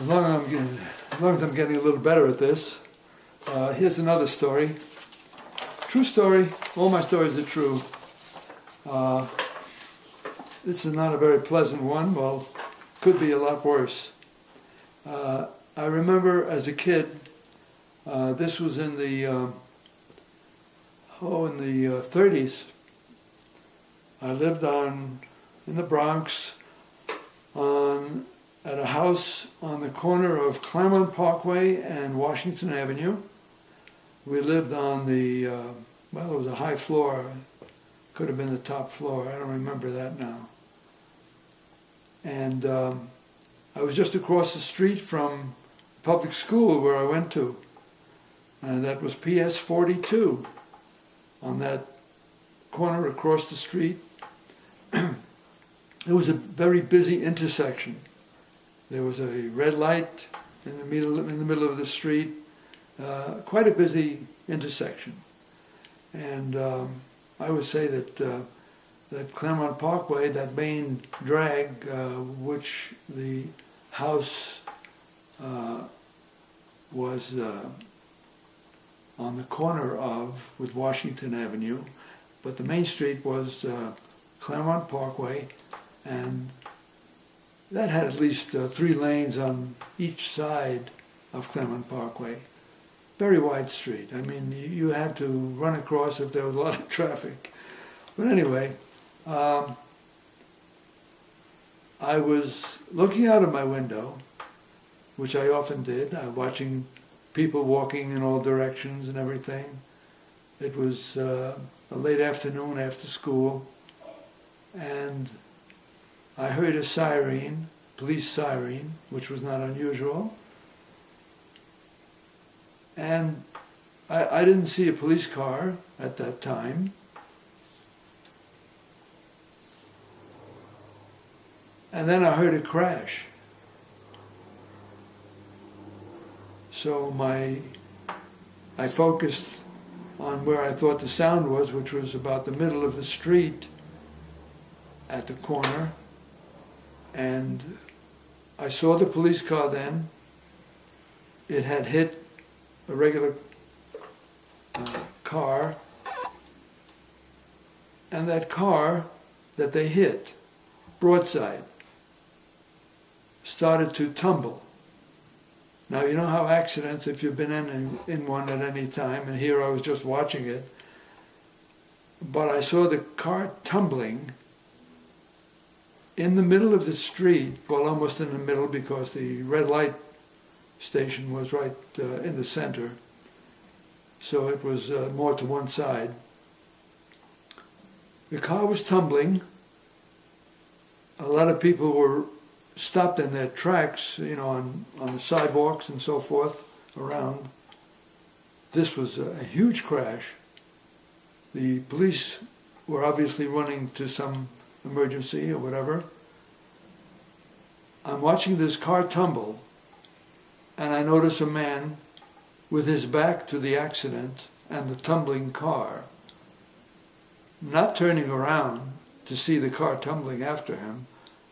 As long as I'm getting a little better at this, here's another story. True story. All my stories are true. This is not a very pleasant one. Well, could be a lot worse. I remember as a kid, this was in the 30s. I lived in the Bronx at a house on the corner of Claremont Parkway and Washington Avenue. We lived on it was a high floor. Could have been the top floor. I don't remember that now. And I was just across the street from public school where I went to. And that was PS 42 on that corner across the street. It was a very busy intersection. There was a red light in the middle of the street. Quite a busy intersection. And I would say that Claremont Parkway, that main drag, which the house was on the corner of with Washington Avenue, but the main street was Claremont Parkway, and that had at least 3 lanes on each side of Claremont Parkway. Very wide street. I mean, you had to run across if there was a lot of traffic. But anyway, I was looking out of my window, which I often did, watching people walking in all directions and everything. It was a late afternoon after school, and I heard a siren, police siren, which was not unusual. And I didn't see a police car at that time. And then I heard a crash. So I focused on where I thought the sound was, which was about the middle of the street at the corner. And I saw the police car then. It had hit a regular car, and that car that they hit, broadside, started to tumble. Now, you know how accidents, if you've been in one at any time, and here I was just watching it, but I saw the car tumbling in the middle of the street, well, almost in the middle, because the red light station was right in the center, so it was more to one side. The car was tumbling. A lot of people were stopped in their tracks, on the sidewalks and so forth around. This was a huge crash. The police were obviously running to some emergency or whatever. I'm watching this car tumble, and I notice a man with his back to the accident and the tumbling car, not turning around to see the car tumbling after him,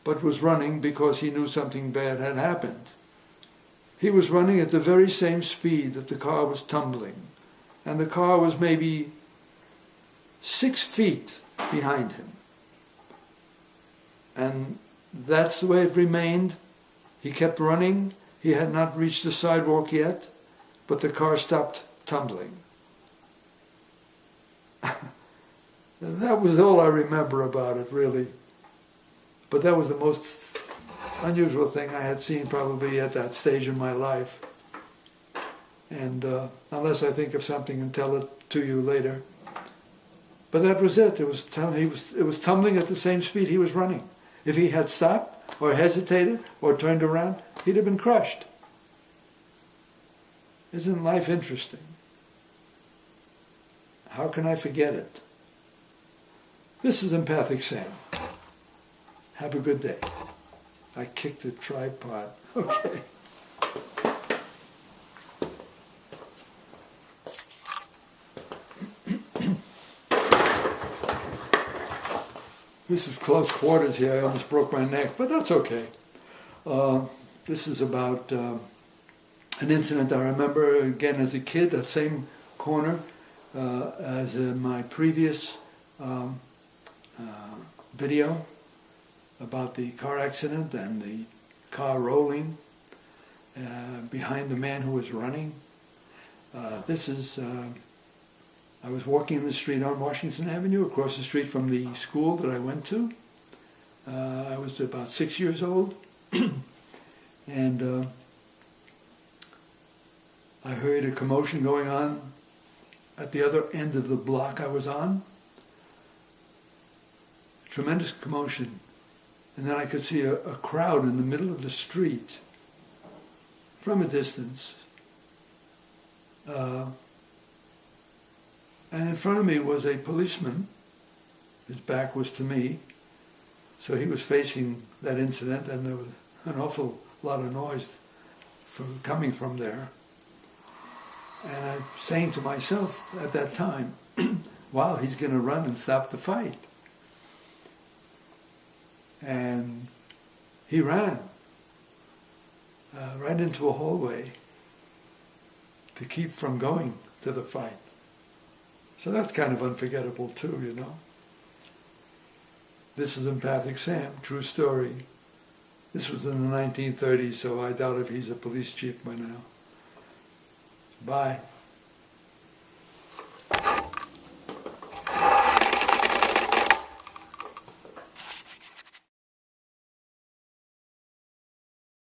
but was running because he knew something bad had happened. He was running at the very same speed that the car was tumbling, and the car was maybe 6 feet behind him. And that's the way it remained. He kept running. He had not reached the sidewalk yet, but the car stopped tumbling. That was all I remember about it, really. But that was the most unusual thing I had seen probably at that stage in my life. And unless I think of something and tell it to you later. But that was it. It was tumbling at the same speed he was running. If he had stopped or hesitated or turned around, he'd have been crushed. Isn't life interesting? How can I forget it? This is Empathic Sam. Have a good day. I kicked the tripod. Okay. This is close quarters here. I almost broke my neck, but that's okay. This is about an incident I remember again as a kid, that same corner as in my previous video about the car accident and the car rolling behind the man who was running. I was walking in the street on Washington Avenue, across the street from the school that I went to. I was about 6 years old, and I heard a commotion going on at the other end of the block I was on. Tremendous commotion. And then I could see a crowd in the middle of the street from a distance. And in front of me was a policeman. His back was to me. So he was facing that incident, and there was an awful lot of noise coming from there. And I'm saying to myself at that time, wow, he's going to run and stop the fight. And he ran right into a hallway to keep from going to the fight. So that's kind of unforgettable too, you know. This is Empathic Sam, true story. This was in the 1930s, so I doubt if he's a police chief by now. Bye.